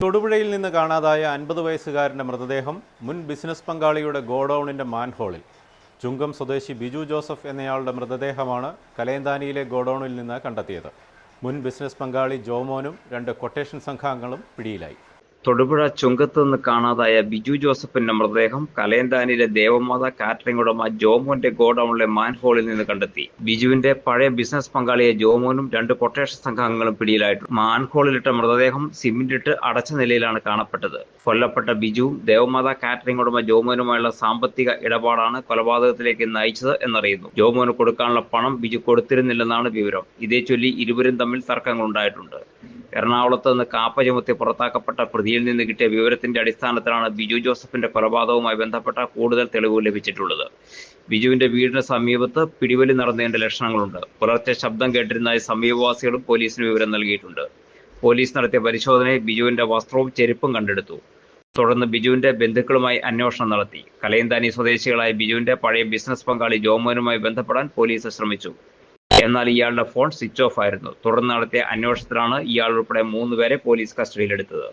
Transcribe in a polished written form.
തൊടുപുഴയിൽ നിന്ന് കാണാതായ 50 വയസ്സുകാരൻ്റെ മൃതദേഹം മുൻ ബിസിനസ് പങ്കാളിയുടെ ഗോഡൌണിൻ്റെ മാൻഹോളിൽ. ചുങ്കം സ്വദേശി ബിജു ജോസഫ് എന്നയാളുടെ മൃതദേഹമാണ് കലയന്താനിയിലെ ഗോഡൌണിൽ നിന്ന് കണ്ടെത്തിയത്. മുൻ ബിസിനസ് പങ്കാളി ജോമോനും 2 ക്വട്ടേഷൻ സംഘാംഗങ്ങളും പിടിയിലായി. തൊടുപുഴ ചുങ്കത്ത് നിന്ന് കാണാതായ ബിജു ജോസഫിന്റെ മൃതദേഹം കലയന്താനിയിലെ ദേവമാത കാറ്ററിംഗ് ഉടമ ജോമോന്റെ ഗോഡൌണിലെ മാൻഹോളിൽ നിന്ന് കണ്ടെത്തി. ബിജുവിന്റെ പഴയ ബിസിനസ് പങ്കാളിയെ ജോമോനും 2 ക്വട്ടേഷൻ സംഘാംഗങ്ങളും പിടിയിലായിട്ടുണ്ട്. മാൻഹോളിലിട്ട മൃതദേഹം സിമന്റിട്ട് അടച്ച നിലയിലാണ് കാണപ്പെട്ടത്. കൊല്ലപ്പെട്ട ബിജുവും ദേവമാത കാറ്ററിംഗ് ഉടമ ജോമോനുമായുള്ള സാമ്പത്തിക ഇടപാടാണ് കൊലപാതകത്തിലേക്ക് നയിച്ചത് എന്നറിയുന്നു. ജോമോന് കൊടുക്കാനുള്ള പണം ബിജു കൊടുത്തിരുന്നില്ലെന്നാണ് വിവരം. ഇതേ ചൊല്ലി ഇരുവരും തമ്മിൽ തർക്കങ്ങളുണ്ടായിട്ടുണ്ട്. എറണാകുളത്ത് നിന്ന് കാപ്പ ചുമത്തി പുറത്താക്കപ്പെട്ട പ്രതിയിൽ നിന്ന് കിട്ടിയ വിവരത്തിന്റെ അടിസ്ഥാനത്തിലാണ് ബിജു ജോസഫിന്റെ കൊലപാതകവുമായി ബന്ധപ്പെട്ട കൂടുതൽ തെളിവുകൾ ലഭിച്ചിട്ടുള്ളത്. ബിജുവിന്റെ വീടിന് സമീപത്ത് പിടിവലി നടന്നതിന്റെ ലക്ഷണങ്ങളുണ്ട്. പുലർച്ചെ ശബ്ദം കേട്ടിരുന്നതായി സമീപവാസികളും പോലീസിന് വിവരം നൽകിയിട്ടുണ്ട്. പോലീസ് നടത്തിയ പരിശോധനയിൽ ബിജുവിന്റെ വസ്ത്രവും ചെരുപ്പും കണ്ടെടുത്തു. തുടർന്ന് ബിജുവിന്റെ ബന്ധുക്കളുമായി അന്വേഷണം നടത്തി. കലയന്താനി സ്വദേശികളായ ബിജുവിന്റെ പഴയ ബിസിനസ് പങ്കാളി ജോമോനുമായി ബന്ധപ്പെടാൻ പോലീസ് ശ്രമിച്ചു. എന്നാൽ ഇയാളുടെ ഫോൺ സ്വിച്ച് ഓഫ് ആയിരുന്നു. തുടർന്ന് നടത്തിയ അന്വേഷണത്തിലാണ് ഇയാൾ ഉൾപ്പെടെ 3 പേരെ പോലീസ് കസ്റ്റഡിയിലെടുത്തത്.